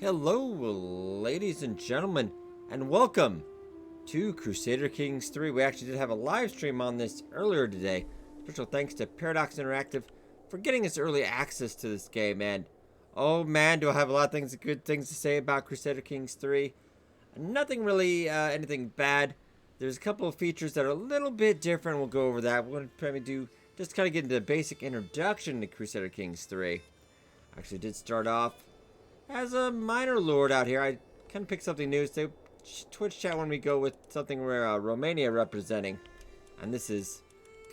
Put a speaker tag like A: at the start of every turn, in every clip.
A: Hello, ladies and gentlemen, and welcome to Crusader Kings 3. We actually did have a live stream on this earlier today. Special thanks to Paradox Interactive for getting us early access to this game. And oh man, do I have a lot of good things to say about Crusader Kings 3. Nothing really, anything bad. There's a couple of features that are a little bit different. We'll go over that. We're going to probably do just kind of get into the basic introduction to Crusader Kings 3. Actually did start off as a minor lord out here. I kind of picked something new. So Twitch chat when we go with something we're Romania representing. And this is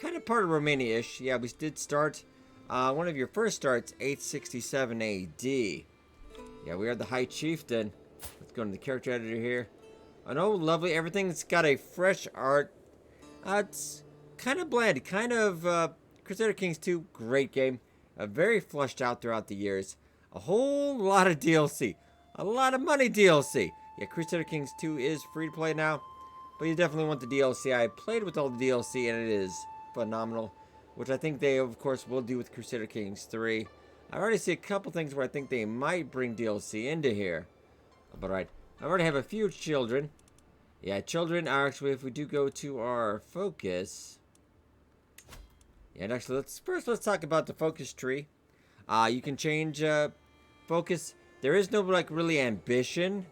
A: kind of part of Romania-ish. Yeah, we did start one of your first starts, 867 AD. Yeah, we are the High Chieftain. Let's go into the character editor here. And oh, lovely. Everything's got a fresh art. It's kind of bland. Kind of Crusader Kings 2, great game. Very flushed out throughout the years. A whole lot of DLC. A lot of money DLC. Yeah, Crusader Kings 2 is free to play now. But you definitely want the DLC. I played with all the DLC and it is phenomenal. Which I think they, of course, will do with Crusader Kings 3. I already see a couple things where I think they might bring DLC into here. But alright, I already have a few children. Yeah, children are actually, if we do go to our focus. Yeah, and actually, let's talk about the focus tree. You can change focus. There is no like really ambition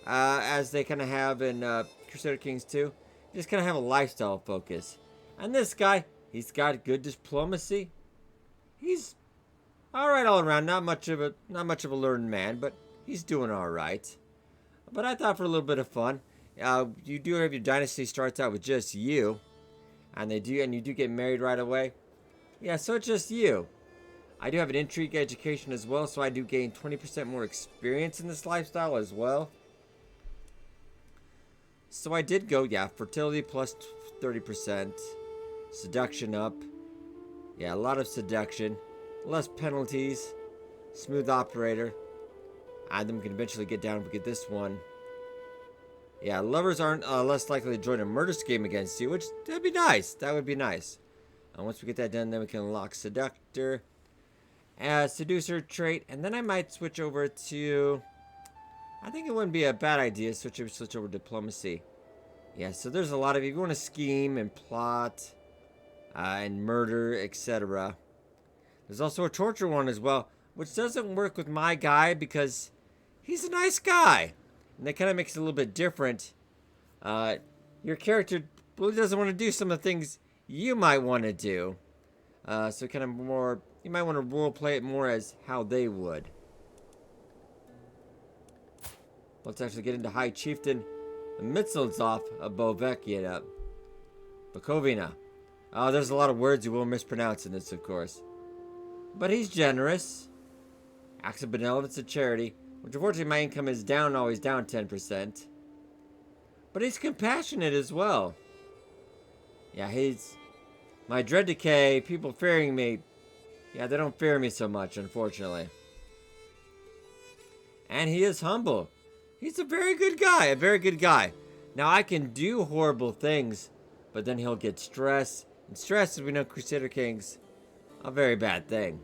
A: as they kind of have in Crusader Kings 2. You just kind of have a lifestyle focus. And this guy, he's got good diplomacy. He's all right all around. Not much of a learned man, but he's doing all right. But I thought for a little bit of fun, you do have your dynasty starts out with just you, and you do get married right away. Yeah, so it's just you. I do have an intrigue education as well, so I do gain 20% more experience in this lifestyle as well. So I did go, yeah, fertility plus 30%, seduction up. Yeah, a lot of seduction, less penalties, smooth operator. And then we can eventually get down if we get this one. Yeah, lovers aren't less likely to join a murder scheme against you, which that'd be nice. That would be nice. And once we get that done, then we can unlock seductor. Seducer trait, and then I might switch over to, I think it wouldn't be a bad idea to switch over to diplomacy. Yeah, so there's a lot of, if you want to scheme and plot and murder, etc. There's also a torture one as well, which doesn't work with my guy because he's a nice guy, and that kind of makes it a little bit different. Your character really doesn't want to do some of the things you might want to do, so kind of more. You might want to role play it more as how they would. Let's actually get into High Chieftain. The Mitzelsov of Bovekia. Bukovina. Oh, there's a lot of words you will mispronounce in this, of course. But he's generous. Acts of benevolence and charity. Which unfortunately my income is down, always down 10%. But he's compassionate as well. Yeah, he's my dread decay, people fearing me. Yeah, they don't fear me so much, unfortunately. And he is humble. He's a very good guy, a very good guy. Now, I can do horrible things, but then he'll get stress. And stress, as we know, Crusader Kings, a very bad thing.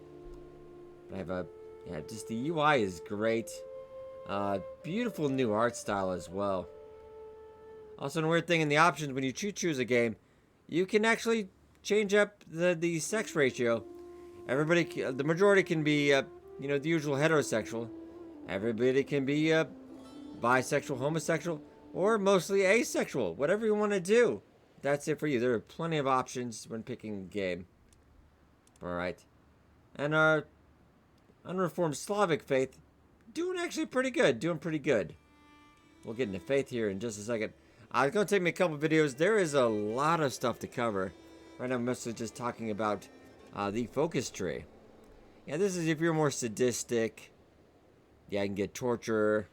A: But I have just the UI is great. Beautiful new art style as well. Also, a weird thing in the options, when you choose a game, you can actually change up the sex ratio. Everybody, the majority can be, the usual heterosexual. Everybody can be bisexual, homosexual, or mostly asexual. Whatever you want to do, that's it for you. There are plenty of options when picking a game. All right, and our unreformed Slavic faith doing actually pretty good. Doing pretty good. We'll get into faith here in just a second. It's going to take me a couple videos. There is a lot of stuff to cover. Right now, I'm mostly just talking about the focus tree. Yeah, this is if you're more sadistic. Yeah, I can get torture.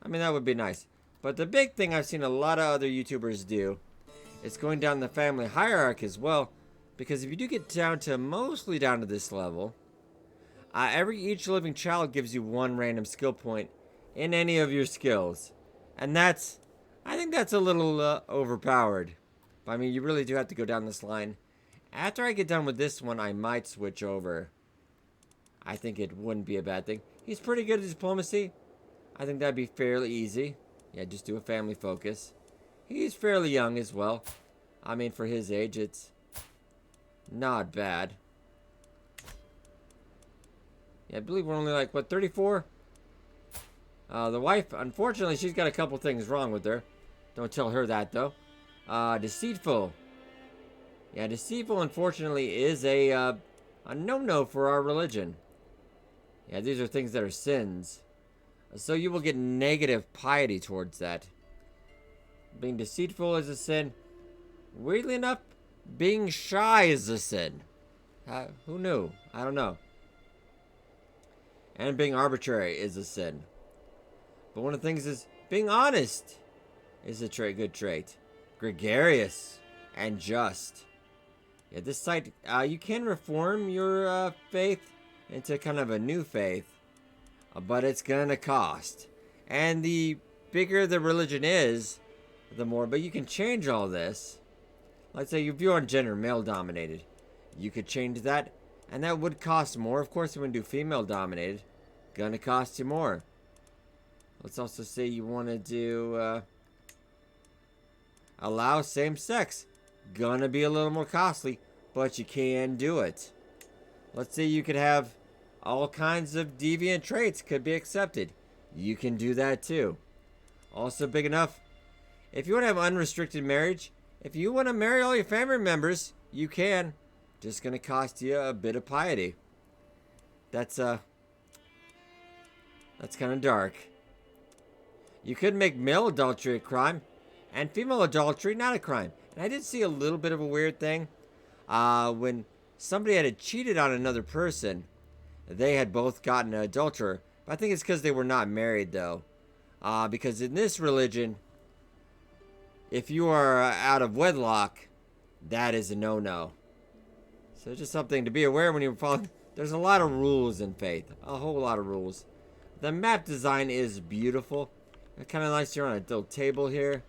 A: I mean, that would be nice. But the big thing I've seen a lot of other YouTubers do is going down the family hierarchy as well. Because if you do get down to mostly down to this level, each living child gives you one random skill point in any of your skills. And I think that's a little overpowered. But I mean, you really do have to go down this line. After I get done with this one, I might switch over. I think it wouldn't be a bad thing. He's pretty good at diplomacy. I think that'd be fairly easy. Yeah, just do a family focus. He's fairly young as well. I mean, for his age, it's not bad. Yeah, I believe we're only like, what, 34? The wife, unfortunately, she's got a couple things wrong with her. Don't tell her that, though. Deceitful. Yeah, deceitful, unfortunately, is a no-no for our religion. Yeah, these are things that are sins. So you will get negative piety towards that. Being deceitful is a sin. Weirdly enough, being shy is a sin. Who knew? I don't know. And being arbitrary is a sin. But one of the things is being honest is a good trait. Gregarious and just. Yeah, this site, you can reform your faith into kind of a new faith, but it's gonna cost. And the bigger the religion is, the more. But you can change all this. Let's say if you're on gender male dominated, you could change that, and that would cost more. Of course, you want to do female dominated, gonna cost you more. Let's also say you want to do allow same sex, gonna be a little more costly, but you can do it. Let's say you could have all kinds of deviant traits could be accepted. You can do that too. Also big enough, if you want to have unrestricted marriage, if you want to marry all your family members, you can. Just gonna cost you a bit of piety. That's kind of dark. You could make male adultery a crime, and female adultery not a crime. And I did see a little bit of a weird thing. When somebody had cheated on another person, they had both gotten an adulterer. But I think it's because they were not married, though. Because in this religion, if you are out of wedlock, that is a no-no. So just something to be aware when you're following. There's a lot of rules in faith. A whole lot of rules. The map design is beautiful. It's kind of nice here on a little table here.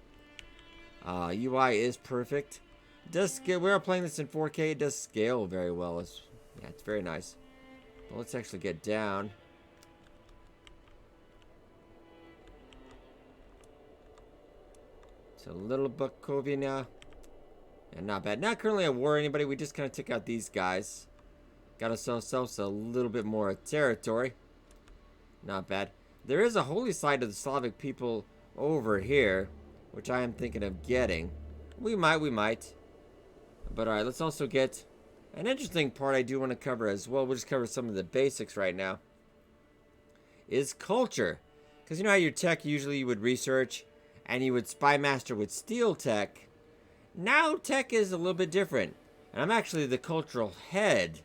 A: UI is perfect. It does scale. We are playing this in 4K. It does scale very well. It's very nice. Well, let's actually get down. It's a little Bukovina. And not bad. Not currently at war or anybody. We just kind of took out these guys. Got ourselves a little bit more territory. Not bad. There is a holy site of the Slavic people over here, which I am thinking of getting. We might. But alright, let's also get an interesting part I do want to cover as well. We'll just cover some of the basics right now. Is culture. Because you know how your tech usually you would research and you would spy master with steal tech. Now tech is a little bit different. And I'm actually the cultural head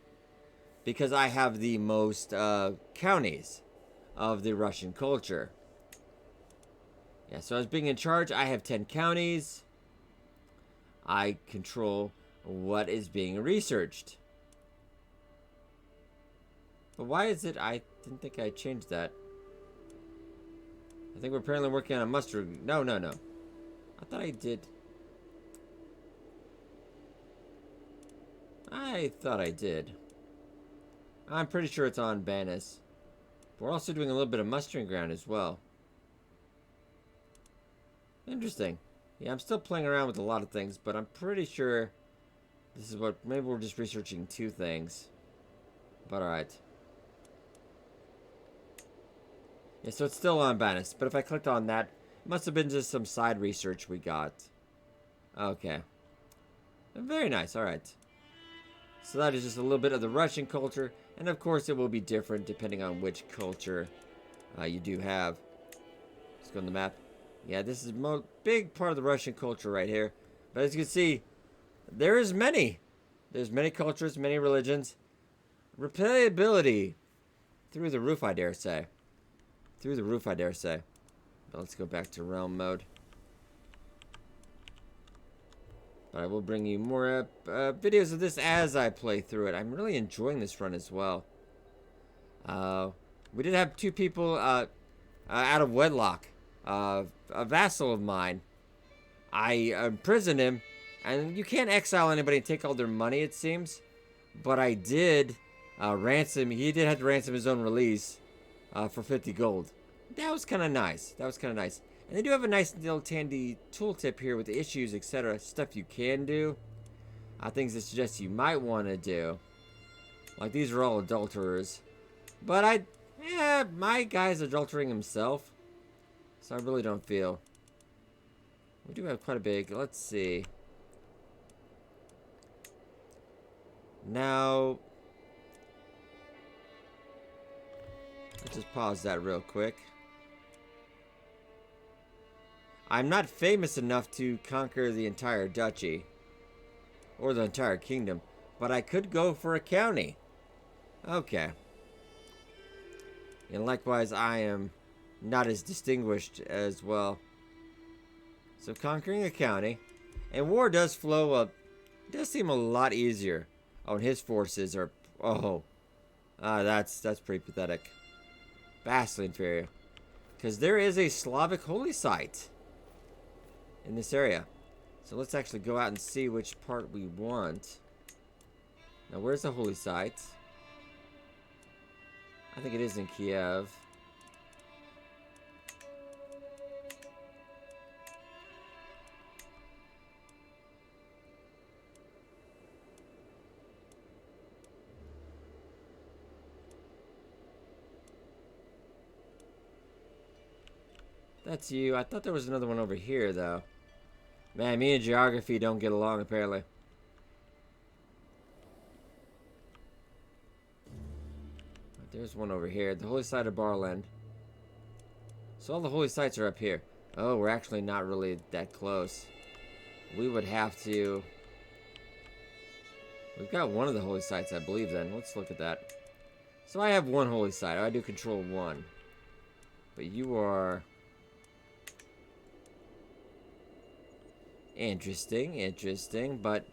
A: because I have the most counties of the Russian culture. Yeah, so as being in charge, I have 10 counties. I control what is being researched. But why is it? I didn't think I changed that. I think we're apparently working on a muster. No. I thought I did. I thought I did. I'm pretty sure it's on Banis. We're also doing a little bit of mustering ground as well. Interesting. Yeah, I'm still playing around with a lot of things, but I'm pretty sure this is what... Maybe we're just researching 2 things. But alright. Yeah, so it's still on Banis, but if I clicked on that, it must have been just some side research we got. Okay. Very nice, alright. So that is just a little bit of the Russian culture. And of course it will be different depending on which culture you do have. Let's go on the map. Yeah, this is a big part of the Russian culture right here. But as you can see, there's many cultures, many religions. Replayability through the roof, I dare say. Through the roof, I dare say. But let's go back to realm mode. But I will bring you more videos of this as I play through it. I'm really enjoying this run as well. We did have 2 people out of wedlock. A vassal of mine. I imprisoned him. And you can't exile anybody and take all their money, it seems. But I did ransom. He did have to ransom his own release for 50 gold. That was kind of nice. That was kind of nice. And they do have a nice little handy tooltip here with the issues, etc. Stuff you can do. Things that suggest you might want to do. Like, these are all adulterers. But my guy's adultering himself. So I really don't feel. We do have quite a big, let's see. Now, let's just pause that real quick. I'm not famous enough to conquer the entire duchy. Or the entire kingdom. But I could go for a county. Okay. And likewise, I am not as distinguished as well. So conquering a county. And war does flow up. It does seem a lot easier. Oh, and his forces are... Oh. That's pretty pathetic. Vastly inferior. Because there is a Slavic holy site in this area. So let's actually go out and see which part we want. Now, where's the holy site? I think it is in Kiev. That's you. I thought there was another one over here, though. Man, me and geography don't get along, apparently. There's one over here. The holy site of Barland. So all the holy sites are up here. Oh, we're actually not really that close. We would have to... We've got one of the holy sites, I believe, then. Let's look at that. So I have one holy site. I do control one. But you are... Interesting, interesting. But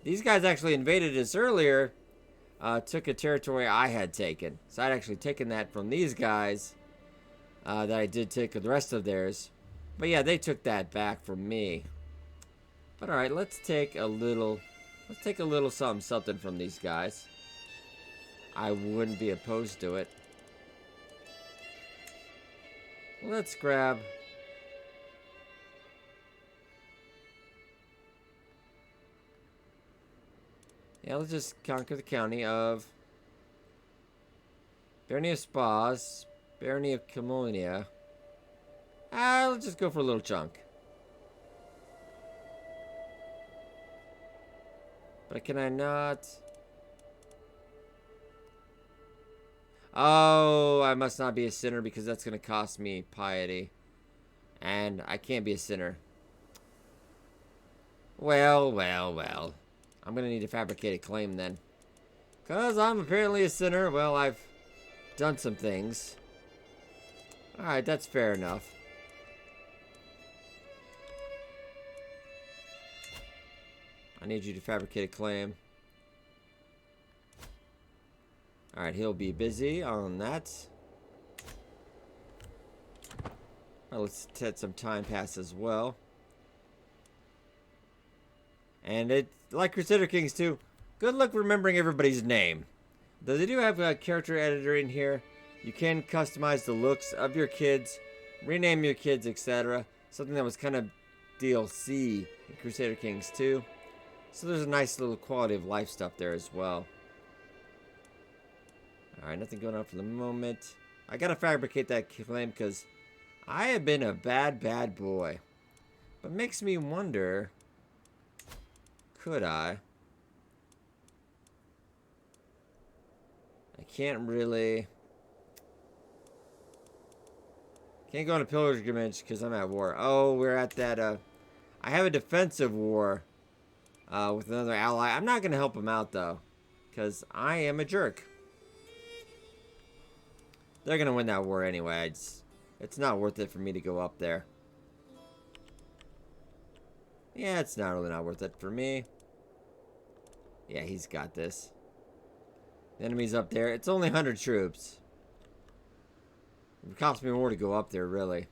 A: these guys actually invaded us earlier. Took a territory I had taken. So I'd actually taken that from these guys. That I did take the rest of theirs. But yeah, they took that back from me. But alright, let's take a little something from these guys. I wouldn't be opposed to it. Let's grab... Yeah, let's just conquer the county of Barony of Spas, Barony of Camonia. Let's just go for a little chunk. But can I not? Oh, I must not be a sinner because that's going to cost me piety. And I can't be a sinner. Well, well, well. I'm going to need to fabricate a claim then. Because I'm apparently a sinner. Well, I've done some things. Alright, that's fair enough. I need you to fabricate a claim. Alright, he'll be busy on that. Alright, let's let some time pass as well. And it, like Crusader Kings 2, good luck remembering everybody's name. Though they do have a character editor in here. You can customize the looks of your kids, rename your kids, etc. Something that was kind of DLC in Crusader Kings 2. So there's a nice little quality of life stuff there as well. Alright, nothing going on for the moment. I gotta fabricate that claim because I have been a bad, bad boy. But makes me wonder... Could I? I can't really... Can't go on a pilgrimage because I'm at war. Oh, we're at that, I have a defensive war with another ally. I'm not going to help him out, though. Because I am a jerk. They're going to win that war anyway. It's not worth it for me to go up there. Yeah, it's not really not worth it for me. Yeah, he's got this. The enemy's up there. It's only 100 troops. It costs me more to go up there, really.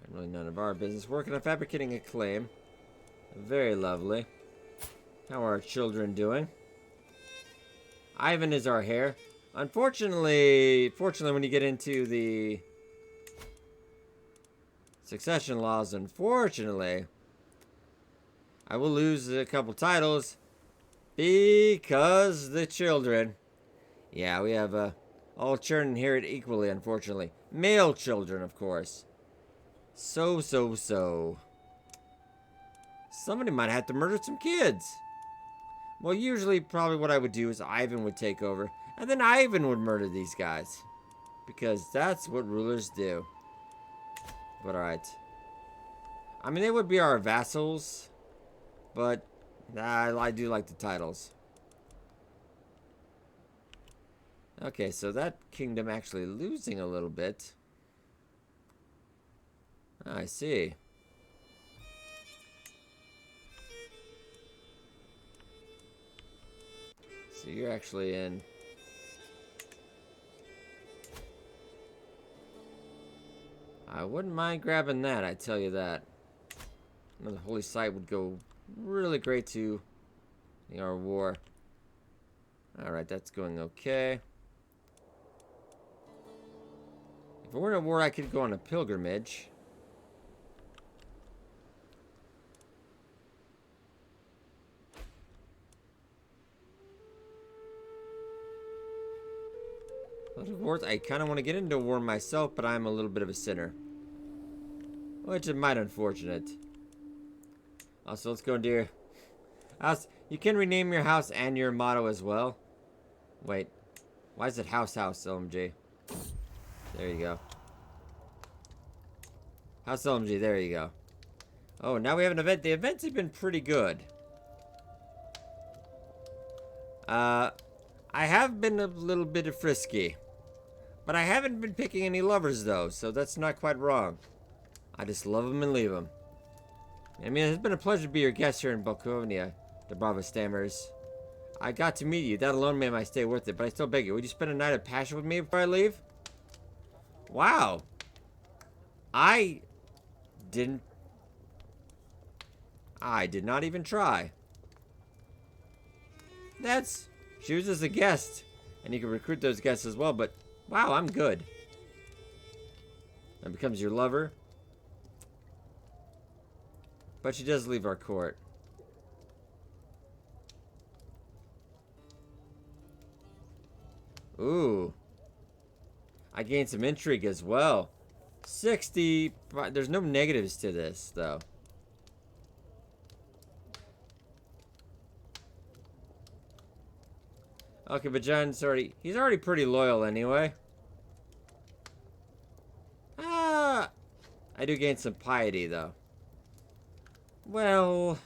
A: Really none of our business. Working on fabricating a claim. Very lovely. How are our children doing? Ivan is our heir. Fortunately, when you get into the succession laws, unfortunately, I will lose a couple titles because the children. Yeah, we have all children inherit equally, unfortunately. Male children, of course. So. Somebody might have to murder some kids. Well, usually probably what I would do is Ivan would take over, and then Ivan would murder these guys. Because that's what rulers do. But alright. I mean, they would be our vassals, but I do like the titles. Okay, so that kingdom actually losing a little bit. I see. So you're actually in. I wouldn't mind grabbing that, I tell you that. The holy site would go really great to our war. Alright, that's going okay. If we're in a war, I could go on a pilgrimage. Wars, I kind of want to get into war myself, but I'm a little bit of a sinner. Which is might unfortunate. Also, let's go into your house. You can rename your house and your motto as well. Wait. Why is it house, LMG? There you go. House LMG, there you go. Oh, now we have an event. The events have been pretty good. I have been a little bit frisky. But I haven't been picking any lovers, though, so that's not quite wrong. I just love them and leave them. I mean, it's been a pleasure to be your guest here in Balkovnia, Dubrava stammers. I got to meet you. That alone made my stay worth it, but I still beg you, would you spend a night of passion with me before I leave? Wow. I did not even try. She was just a guest. And you can recruit those guests as well, but wow, I'm good. That becomes your lover. But she does leave our court. Ooh. I gained some intrigue as well. 60. There's no negatives to this, though. Okay, but John's he's already pretty loyal anyway. I do gain some piety, though. Well,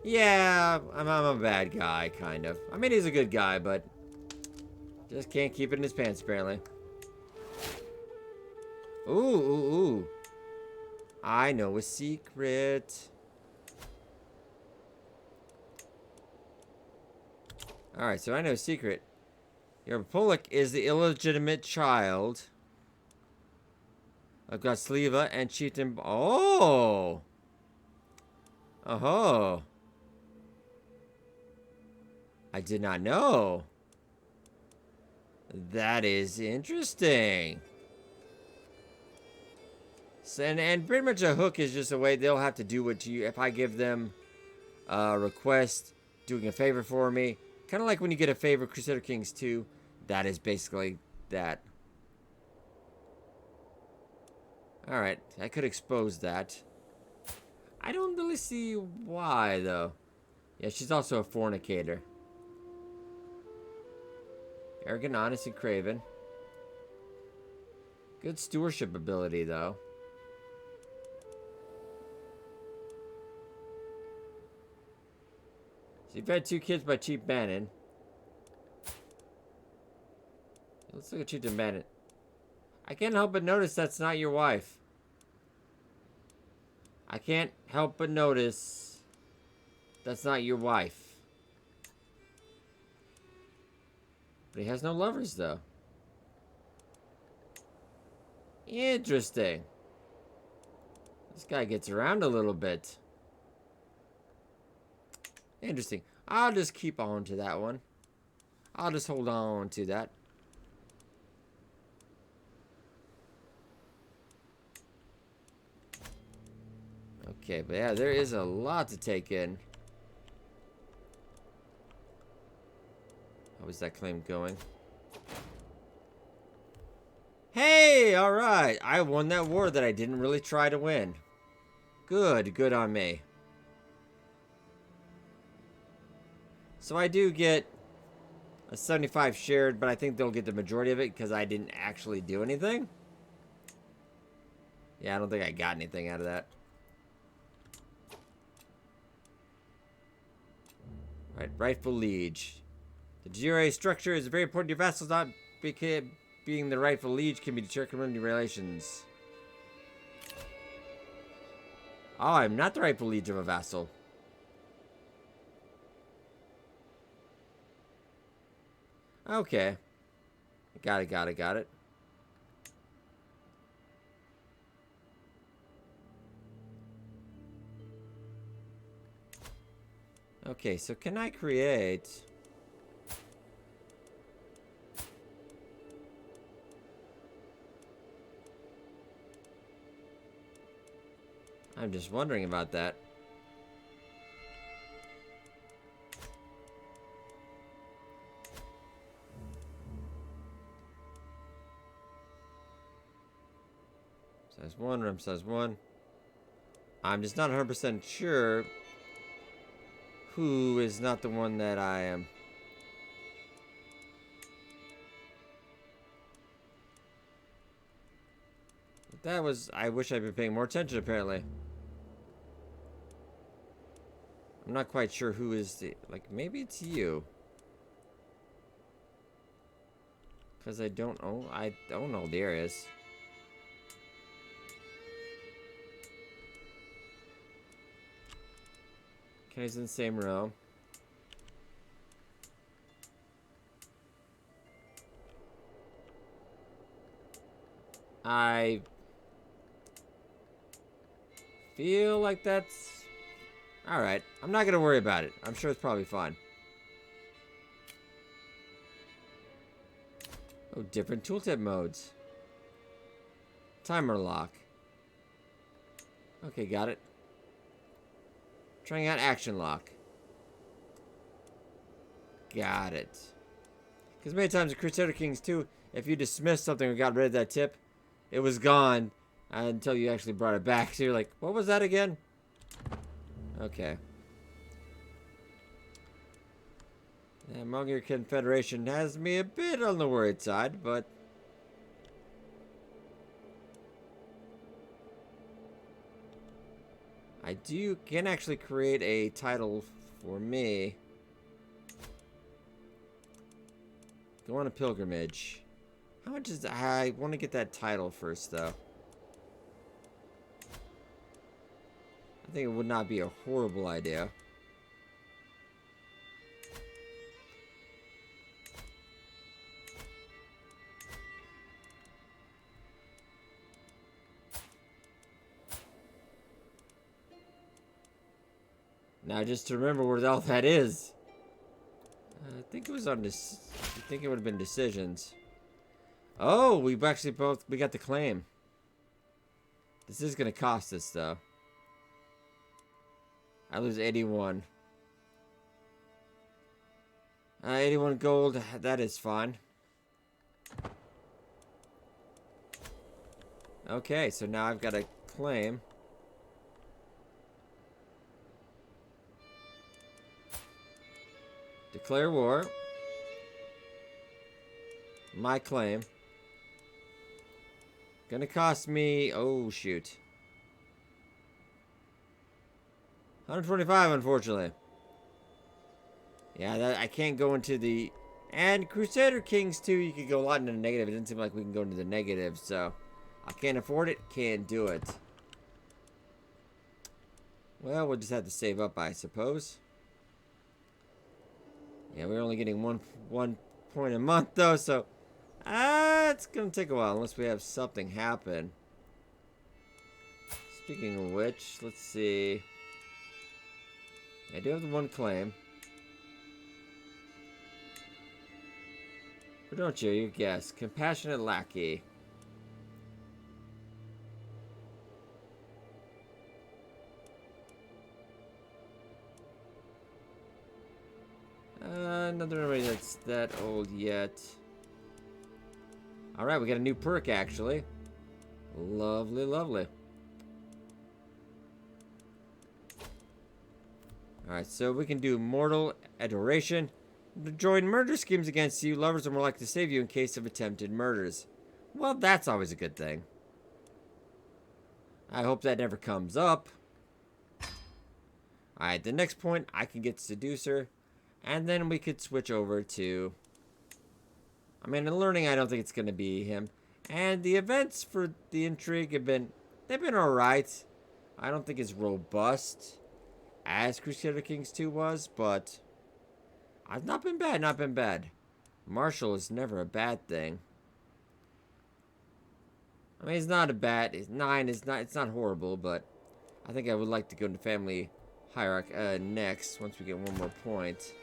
A: yeah, I'm a bad guy, kind of. I mean, he's a good guy, but just can't keep it in his pants, apparently. Ooh. I know a secret. Alright, so I know a secret. Your Polak is the illegitimate child of Gosliva and Chieftain. Oh! Oh! I did not know. That is interesting. So, and pretty much a hook is just a way they'll have to do what you. If I give them a request, doing a favor for me. Kind of like when you get a favor, Crusader Kings 2. That is basically that. Alright, I could expose that. I don't really see why, though. Yeah, she's also a fornicator. Arrogant, honest, and craven. Good stewardship ability, though. So you've had 2 kids by Chief Bannon. Let's look at Chief Bannon. I can't help but notice that's not your wife. I can't help but notice that's not your wife. But he has no lovers, though. Interesting. This guy gets around a little bit. Interesting. I'll just keep on to that one. I'll just hold on to that. Okay, but yeah, there is a lot to take in. How is that claim going? Hey, alright. I won that war that I didn't really try to win. Good on me. So I do get a 75 shared, but I think they'll get the majority of it because I didn't actually do anything. Yeah, I don't think I got anything out of that. Right, rightful liege. The de jure structure is very important to your vassals, not being the rightful liege can be determined in relations. Oh, I'm not the rightful liege of a vassal. Okay. Got it. Okay, so can I create... I'm just wondering about that. Size 1, room size 1. I'm just not 100% sure who is not the one that I am. But that was... I wish I'd been paying more attention, apparently. I'm not quite sure who is the... Like, maybe it's you. Because I don't know the areas. Okay, he's in the same row. I feel like that's... Alright, I'm not gonna worry about it. I'm sure it's probably fine. Oh, different tooltip modes. Timer lock. Okay, got it. Trying out action lock. Got it. Because many times in Crusader Kings 2, if you dismissed something or got rid of that tip, it was gone until you actually brought it back. So you're like, what was that again? Okay. Yeah, Mongolian Confederation has me a bit on the worried side, but... I can actually create a title for me. Go on a pilgrimage. How much is... I want to get that title first, though. I think it would not be a horrible idea. Now, just to remember where all that is. I think it was on this. I think it would have been decisions. Oh, we got the claim. This is gonna cost us though. I lose 81. 81 gold. That is fine. Okay, so now I've got a claim. Declare war. My claim. Gonna cost me... Oh, shoot. 125, unfortunately. Yeah, I can't go into the... And Crusader Kings 2, you could go a lot into the negative. It doesn't seem like we can go into the negative, so... I can't afford it. Can't do it. Well, we'll just have to save up, I suppose. Yeah, we're only getting one point a month, though, so... it's gonna take a while, unless we have something happen. Speaking of which, let's see... I do have the one claim. Or don't you? You guess. Compassionate lackey. Another that's that old yet. Alright, we got a new perk actually. Lovely, lovely. Alright, so we can do mortal adoration. Join murder schemes against you. Lovers are more likely to save you in case of attempted murders. Well, that's always a good thing. I hope that never comes up. Alright, the next point, I can get Seducer. And then we could switch over to... I mean, in learning, I don't think it's going to be him. And the events for the intrigue have been... They've been alright. I don't think it's robust as Crusader Kings 2 was, but... I've not been bad, not been bad. Martial is never a bad thing. I mean, it's not a bad... 9 is not... It's not horrible, but... I think I would like to go into family hierarchy next, once we get one more point.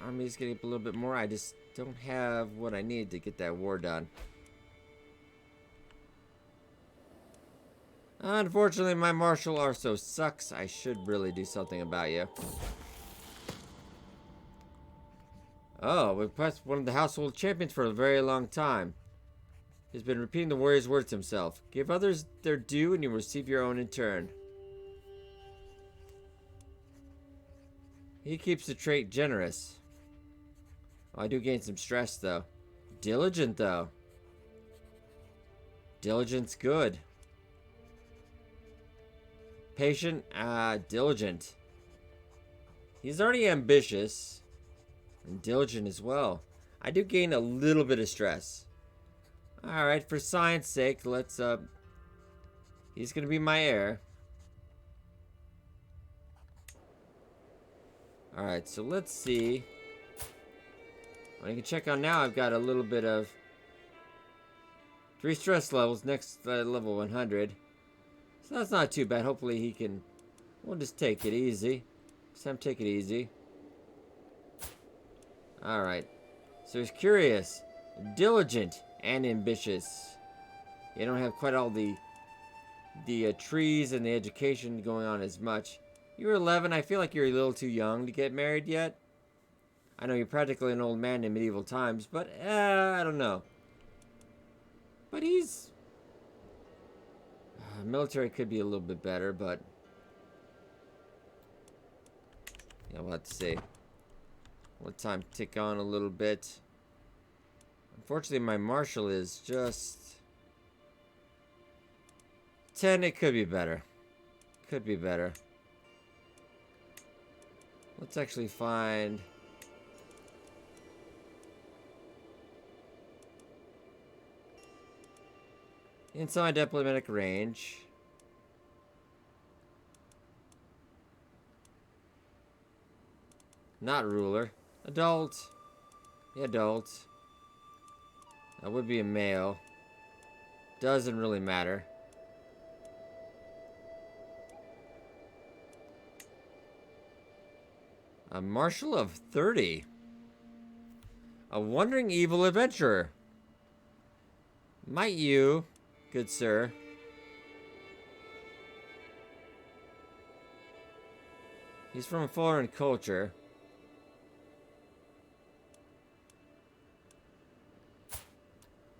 A: Army's getting up a little bit more. I just don't have what I need to get that war done. Unfortunately, my martial also sucks. I should really do something about you. Oh, we've passed one of the household champions for a very long time. He's been repeating the warrior's words himself. Give others their due and you will receive your own in turn. He keeps the trait generous. Oh, I do gain some stress, though. Diligent, though. Diligent's good. Patient, diligent. He's already ambitious. And diligent as well. I do gain a little bit of stress. Alright, for science sake, let's, he's gonna be my heir. Alright, so let's see. What I can check on now, I've got a little bit of 3 stress levels, next level 100. So that's not too bad. Hopefully he can... We'll just take it easy. Sam, take it easy. Alright. So he's curious, diligent, and ambitious. You don't have quite all the trees and the education going on as much. You're 11. I feel like you're a little too young to get married yet. I know you're practically an old man in medieval times, but I don't know. But he's... military could be a little bit better, but... yeah, we'll have to see. Let time tick on a little bit. Unfortunately, my martial is just... 10. It could be better. Could be better. Let's actually find... inside diplomatic range. Not ruler. Adult. The adult. That would be a male. Doesn't really matter. A marshal of 30. A wandering evil adventurer. Might you, good sir, he's from a foreign culture.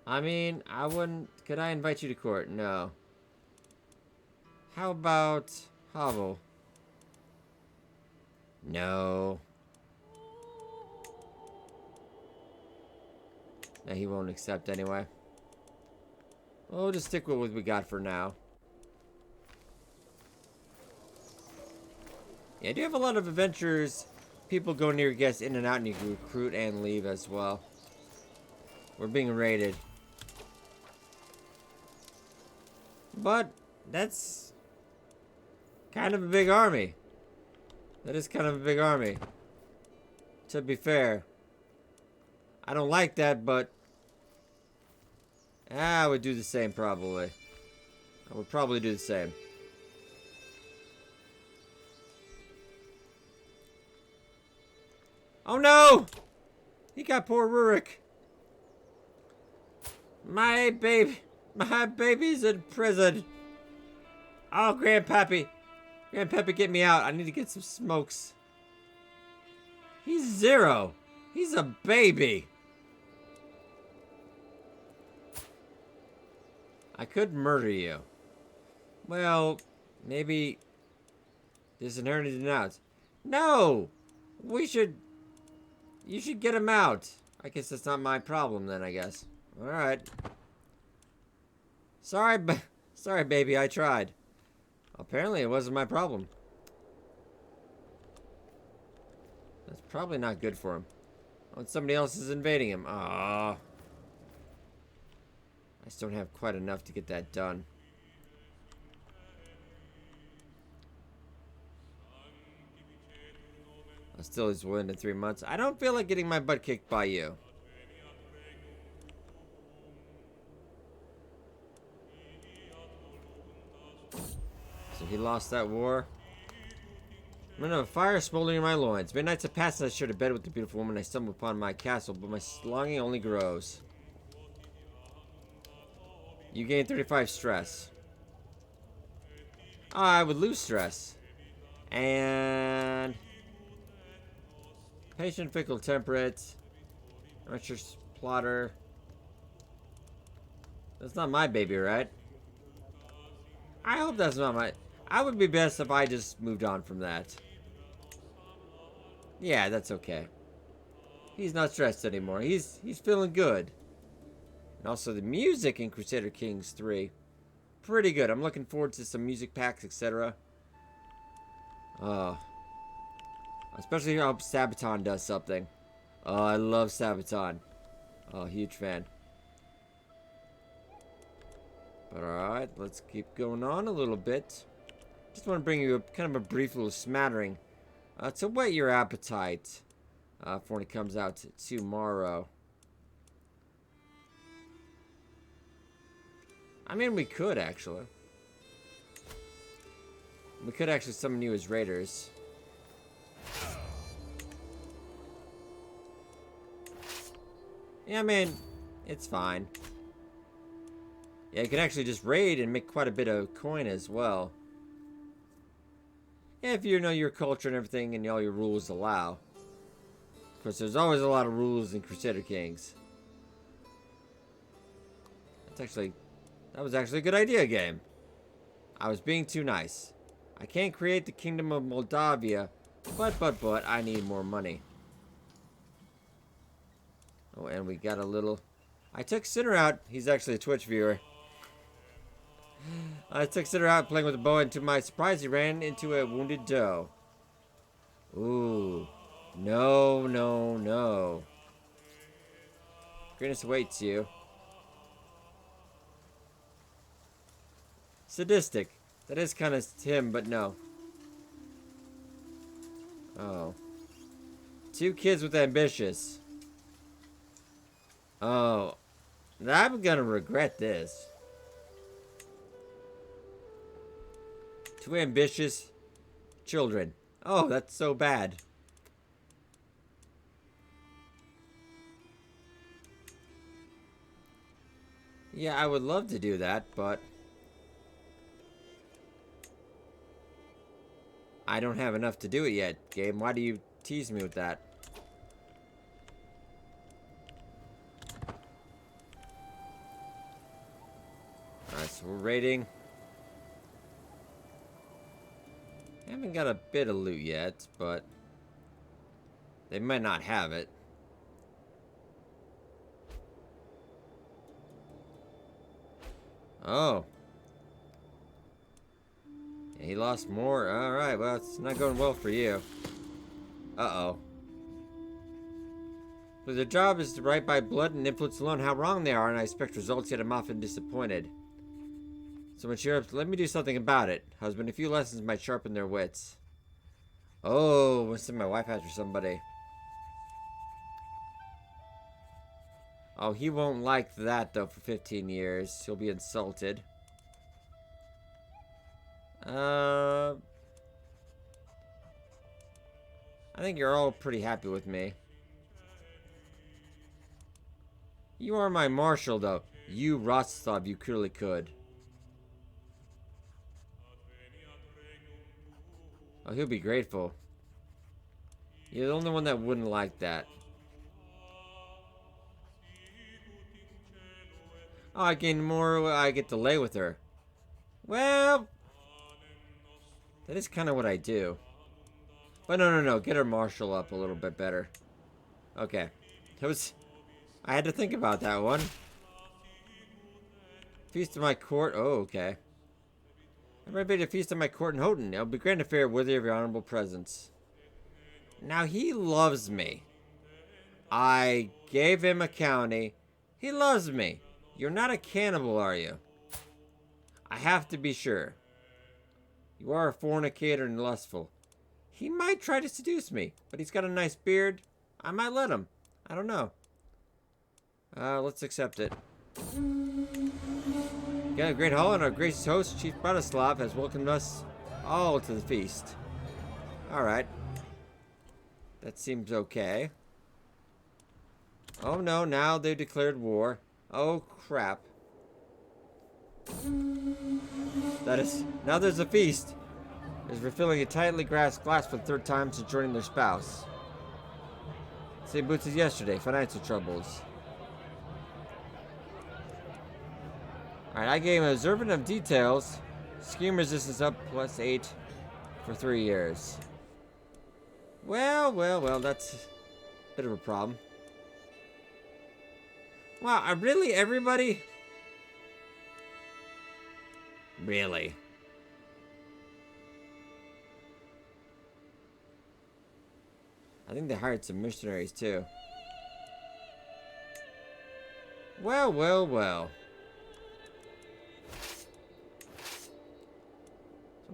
A: I mean, I wouldn't... Could I invite you to court? No. How about Hovel? No. No, he won't accept anyway. We'll just stick with what we got for now. Yeah, I do have a lot of adventures. People go near guests in and out, and you can recruit and leave as well. We're being raided. But that's kind of a big army. That is kind of a big army. To be fair. I don't like that, but I would do the same probably. I would probably do the same. Oh no! He got poor Rurik. My baby's in prison. Oh, Grandpappy. Grandpappy, get me out. I need to get some smokes. He's 0. He's a baby. I could murder you. Well, maybe disinherited out. No! You should get him out. I guess that's not my problem then, I guess. Alright. Sorry, baby, I tried. Apparently it wasn't my problem. That's probably not good for him. Oh, and somebody else is invading him. Ah. I just don't have quite enough to get that done. I still is win in 3 months. I don't feel like getting my butt kicked by you. So he lost that war. I'm a fire smoldering in my loins. Midnights have passed and I share to bed with the beautiful woman I stumble upon in my castle, but my longing only grows. You gain 35 stress. Oh, I would lose stress. And patient, fickle, temperate, amateur plotter. That's not my baby, right? I hope that's not my... I would be best if I just moved on from that. Yeah, that's okay. He's not stressed anymore. He's feeling good. And also the music in Crusader Kings 3. Pretty good. I'm looking forward to some music packs, etc. Especially how Sabaton does something. Oh, I love Sabaton. Oh, huge fan. But alright, let's keep going on a little bit. Just want to bring you kind of a brief little smattering to whet your appetite for when it comes out tomorrow. I mean, we could actually. We could actually summon you as raiders. Yeah, I mean, it's fine. Yeah, you can actually just raid and make quite a bit of coin as well. Yeah, if you know your culture and everything and all your rules allow. Of course, there's always a lot of rules in Crusader Kings. That was actually a good idea, game. I was being too nice. I can't create the Kingdom of Moldavia, but I need more money. Oh, and we got a little... I took Sinner out. He's actually a Twitch viewer. I took Sinner out playing with a bow, and to my surprise, he ran into a wounded doe. Ooh. No, no, no. Greatness awaits you. Sadistic. That is kind of him, but no. Oh. 2 kids with ambitious. Oh. I'm gonna regret this. 2 ambitious children. Oh, that's so bad. Yeah, I would love to do that, but I don't have enough to do it yet, game. Why do you tease me with that? Alright, so we're raiding. I haven't got a bit of loot yet, but they might not have it. Oh. Yeah, he lost more. Alright, well, it's not going well for you. Uh-oh. But their job is to write by blood and influence alone how wrong they are, and I expect results, yet I'm often disappointed. Someone cheer up. Let me do something about it. Husband, a few lessons might sharpen their wits. Oh, let's send my wife after somebody. Oh, he won't like that, though, for 15 years. He'll be insulted. I think you're all pretty happy with me. You are my marshal, though. You, Rostislav, you clearly could. Oh, he'll be grateful. You're the only one that wouldn't like that. Oh, I gain more. I get to lay with her. Well, that is kind of what I do. But no. Get her marshal up a little bit better. Okay. I had to think about that one. Feast of my court. Oh, okay. I'm ready to feast on my court in Houghton. It'll be a grand affair worthy of your honorable presence. Now, he loves me. I gave him a county. He loves me. You're not a cannibal, are you? I have to be sure. You are a fornicator and lustful. He might try to seduce me, but he's got a nice beard. I might let him. I don't know. Let's accept it. Got a great hall, and our gracious host, Chief Bratislav, has welcomed us all to the feast. Alright. That seems okay. Oh no, now they've declared war. Oh crap. Now there's a feast. Is refilling a tightly grasped glass for the third time since joining their spouse. Same boots as yesterday, financial troubles. Alright, I gave him observant of details. Scheme resistance up +8 for 3 years. Well, that's a bit of a problem. Wow, really, everybody? Really? I think they hired some missionaries too. Well. So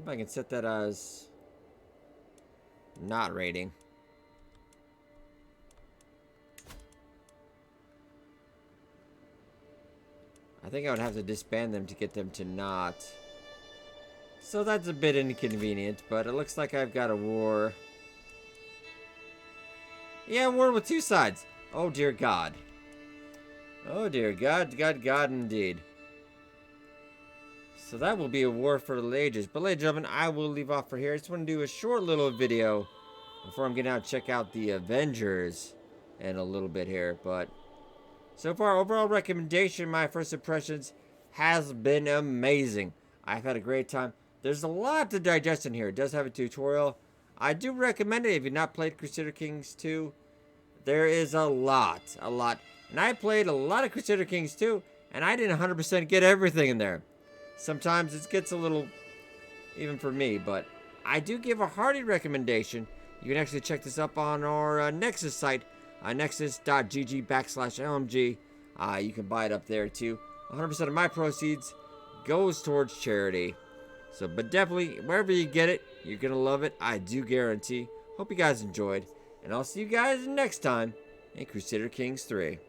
A: if I can set that as not rating. I think I would have to disband them to get them to not. So that's a bit inconvenient, but it looks like I've got a war. Yeah, war with two sides. Oh dear God. Oh dear God, God indeed. So that will be a war for the ages. But ladies and gentlemen, I will leave off for here. I just want to do a short little video before I'm getting out to check out the Avengers in a little bit here. But so far, overall recommendation, my first impressions has been amazing. I've had a great time. There's a lot to digest in here. It does have a tutorial. I do recommend it if you've not played Crusader Kings 2. There is a lot. And I played a lot of Crusader Kings 2, and I didn't 100% get everything in there. Sometimes it gets a little, even for me, but I do give a hearty recommendation. You can actually check this up on our Nexus site, nexus.gg/LMG. You can buy it up there too. 100% of my proceeds goes towards charity. So, but definitely, wherever you get it, you're going to love it. I do guarantee. Hope you guys enjoyed. And I'll see you guys next time in Crusader Kings 3.